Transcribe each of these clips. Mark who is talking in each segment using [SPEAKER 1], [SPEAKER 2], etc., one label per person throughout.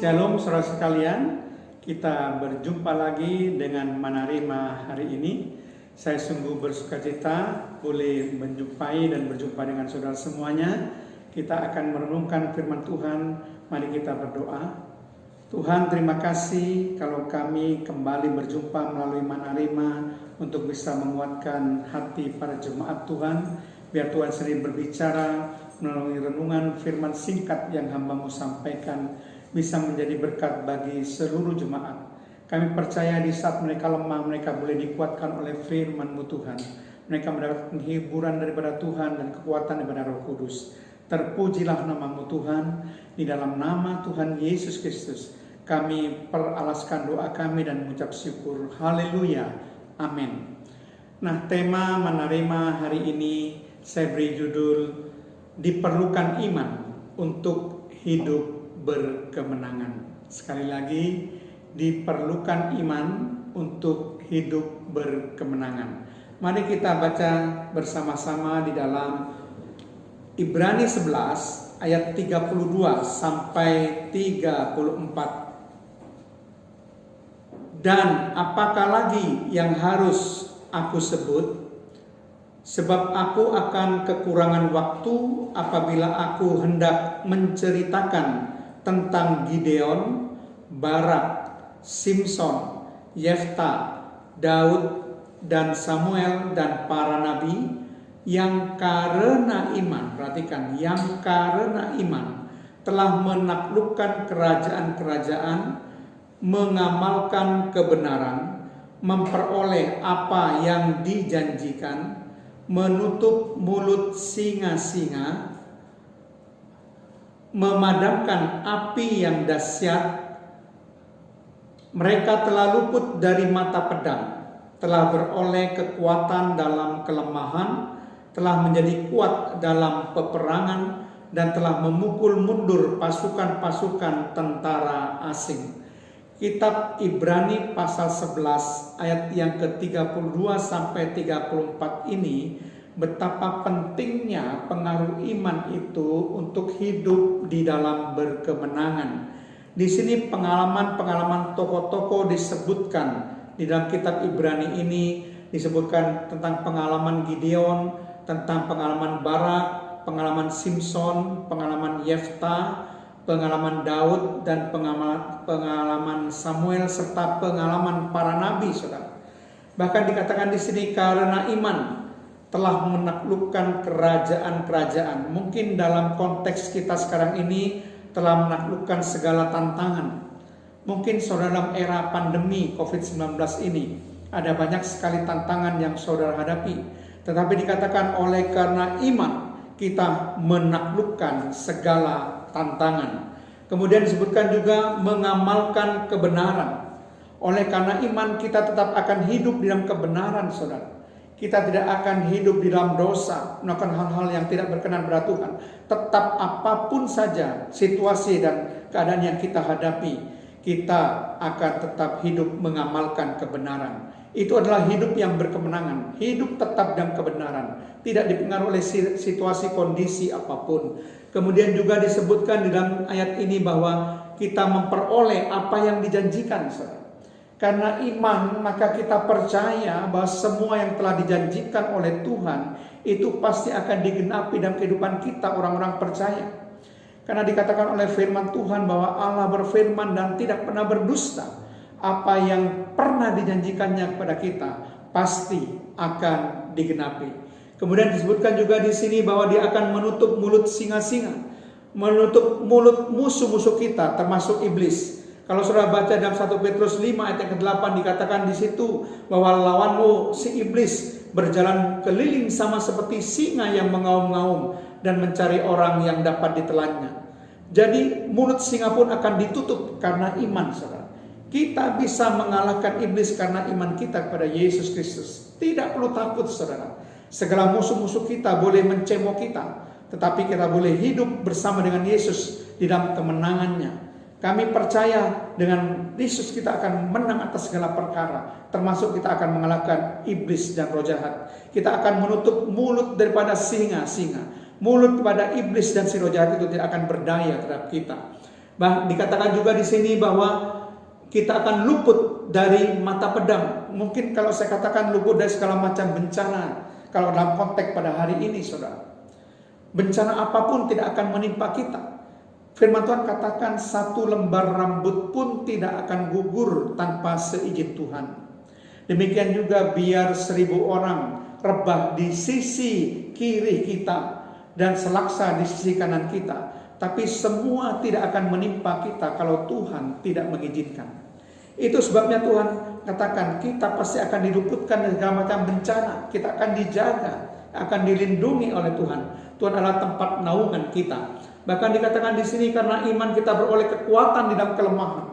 [SPEAKER 1] Shalom saudara sekalian, kita berjumpa lagi dengan Manarima hari ini. Saya sungguh bersukacita boleh menjumpai dan berjumpa dengan saudara semuanya. Kita akan merenungkan firman Tuhan, mari kita berdoa. Tuhan, terima kasih kalau kami kembali berjumpa melalui Manarima untuk bisa menguatkan hati para jemaat Tuhan. Biar Tuhan sendiri berbicara melalui renungan firman singkat yang hamba-Mu sampaikan bisa menjadi berkat bagi seluruh jemaat. Kami percaya di saat mereka lemah, mereka boleh dikuatkan oleh firman-Mu Tuhan. Mereka mendapatkan hiburan daripada Tuhan dan kekuatan daripada Roh Kudus. Terpujilah nama-Mu Tuhan, di dalam nama Tuhan Yesus Kristus. Kami peralaskan doa kami dan mengucap syukur. Haleluya. Amin. Nah, tema Manarima hari ini saya beri judul Diperlukan Iman untuk Hidup Berkemenangan. Sekali lagi, diperlukan iman untuk hidup berkemenangan. Mari kita baca bersama-sama di dalam Ibrani 11 ayat 32 sampai 34. Dan apakah lagi yang harus aku sebut? Sebab aku akan kekurangan waktu apabila aku hendak menceritakan tentang Gideon, Barak, Simson, Yefta, Daud, dan Samuel dan para nabi yang karena iman, perhatikan, yang karena iman telah menaklukkan kerajaan-kerajaan, mengamalkan kebenaran, memperoleh apa yang dijanjikan, menutup mulut singa-singa, memadamkan api yang dahsyat. Mereka telah luput dari mata pedang, telah beroleh kekuatan dalam kelemahan, telah menjadi kuat dalam peperangan, dan telah memukul mundur pasukan-pasukan tentara asing. Kitab Ibrani pasal 11 ayat yang ke-32 sampai 34 ini betapa pentingnya pengaruh iman itu untuk hidup di dalam berkemenangan. Di sini pengalaman-pengalaman tokoh-tokoh disebutkan di dalam kitab Ibrani ini, disebutkan tentang pengalaman Gideon, tentang pengalaman Barak, pengalaman Simson, pengalaman Yefta, pengalaman Daud, dan pengalaman Samuel, serta pengalaman para nabi, saudara. Bahkan dikatakan di sini karena iman telah menaklukkan kerajaan-kerajaan. Mungkin dalam konteks kita sekarang ini telah menaklukkan segala tantangan. Mungkin saudara dalam era pandemi COVID-19 ini ada banyak sekali tantangan yang saudara hadapi. Tetapi dikatakan oleh karena iman kita menaklukkan segala tantangan. Kemudian disebutkan juga mengamalkan kebenaran. Oleh karena iman kita tetap akan hidup di dalam kebenaran, saudara. Kita tidak akan hidup di dalam dosa, melakukan hal-hal yang tidak berkenan pada Tuhan. Tetap apapun saja situasi dan keadaan yang kita hadapi, kita akan tetap hidup mengamalkan kebenaran. Itu adalah hidup yang berkemenangan, hidup tetap dalam kebenaran, tidak dipengaruhi oleh situasi kondisi apapun. Kemudian juga disebutkan di dalam ayat ini bahwa kita memperoleh apa yang dijanjikan, saudara. Karena iman maka kita percaya bahwa semua yang telah dijanjikan oleh Tuhan itu pasti akan digenapi dalam kehidupan kita, orang-orang percaya. Karena dikatakan oleh firman Tuhan bahwa Allah berfirman dan tidak pernah berdusta. Apa yang pernah dijanjikannya kepada kita pasti akan digenapi. Kemudian disebutkan juga di sini bahwa Dia akan menutup mulut singa-singa, menutup mulut musuh-musuh kita termasuk iblis. Kalau saudara baca dalam 1 Petrus 5 ayat yang ke-8 dikatakan di situ bahwa lawanmu si iblis berjalan keliling sama seperti singa yang mengaum-ngaum dan mencari orang yang dapat ditelannya. Jadi mulut singa pun akan ditutup karena iman, saudara. Kita bisa mengalahkan iblis karena iman kita kepada Yesus Kristus. Tidak perlu takut, saudara. Segala musuh-musuh kita boleh mencemooh kita, tetapi kita boleh hidup bersama dengan Yesus di dalam kemenangannya. Kami percaya dengan Yesus kita akan menang atas segala perkara, termasuk kita akan mengalahkan iblis dan roh jahat. Kita akan menutup mulut daripada singa-singa. Mulut kepada iblis dan si roh jahat itu tidak akan berdaya terhadap kita. Dikatakan juga di sini bahwa kita akan luput dari mata pedang. Mungkin kalau saya katakan luput dari segala macam bencana, kalau dalam konteks pada hari ini, saudara, bencana apapun tidak akan menimpa kita. Firman Tuhan katakan satu lembar rambut pun tidak akan gugur tanpa seizin Tuhan. Demikian juga biar 1000 orang rebah di sisi kiri kita dan selaksa di sisi kanan kita, tapi semua tidak akan menimpa kita kalau Tuhan tidak mengizinkan. Itu sebabnya Tuhan katakan kita pasti akan diluputkan dari segala macam bencana. Kita akan dijaga, akan dilindungi oleh Tuhan. Tuhan adalah tempat naungan kita. Bahkan dikatakan di sini karena iman kita beroleh kekuatan di dalam kelemahan.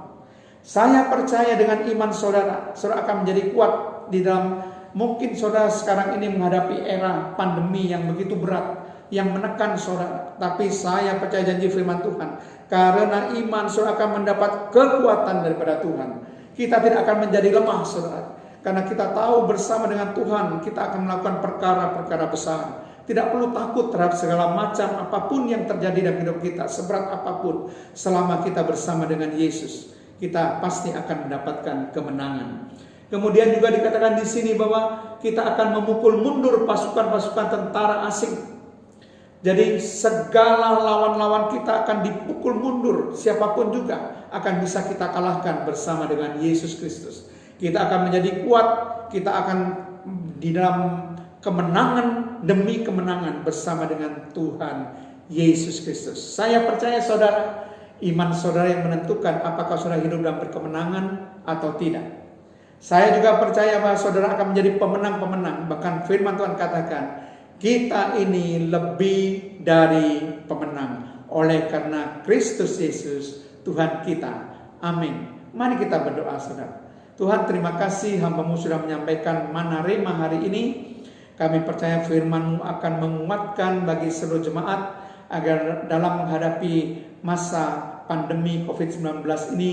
[SPEAKER 1] Saya percaya dengan iman saudara, saudara akan menjadi kuat di dalam, mungkin saudara sekarang ini menghadapi era pandemi yang begitu berat, yang menekan saudara. Tapi saya percaya janji firman Tuhan, karena iman saudara akan mendapat kekuatan daripada Tuhan. Kita tidak akan menjadi lemah saudara, karena kita tahu bersama dengan Tuhan kita akan melakukan perkara-perkara besar. Tidak perlu takut terhadap segala macam apapun yang terjadi dalam hidup kita, seberat apapun, selama kita bersama dengan Yesus, kita pasti akan mendapatkan kemenangan. Kemudian juga dikatakan di sini bahwa kita akan memukul mundur pasukan-pasukan tentara asing. Jadi segala lawan-lawan kita akan dipukul mundur, siapapun juga akan bisa kita kalahkan bersama dengan Yesus Kristus. Kita akan menjadi kuat, kita akan di dalam kemenangan demi kemenangan bersama dengan Tuhan Yesus Kristus. Saya percaya saudara, iman saudara yang menentukan apakah saudara hidup dalam berkemenangan atau tidak. Saya juga percaya bahwa saudara akan menjadi pemenang-pemenang. Bahkan firman Tuhan katakan, kita ini lebih dari pemenang oleh karena Kristus Yesus Tuhan kita. Amin. Mari kita berdoa saudara. Tuhan, terima kasih hamba-Mu sudah menyampaikan Mana Rema hari ini. Kami percaya firman-Mu akan menguatkan bagi seluruh jemaat agar dalam menghadapi masa pandemi COVID-19 ini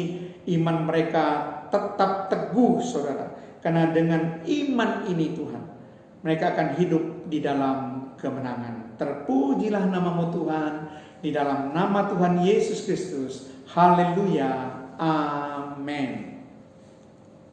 [SPEAKER 1] iman mereka tetap teguh saudara. Karena dengan iman ini Tuhan, mereka akan hidup di dalam kemenangan. Terpujilah nama-Mu Tuhan, di dalam nama Tuhan Yesus Kristus. Haleluya. Amin.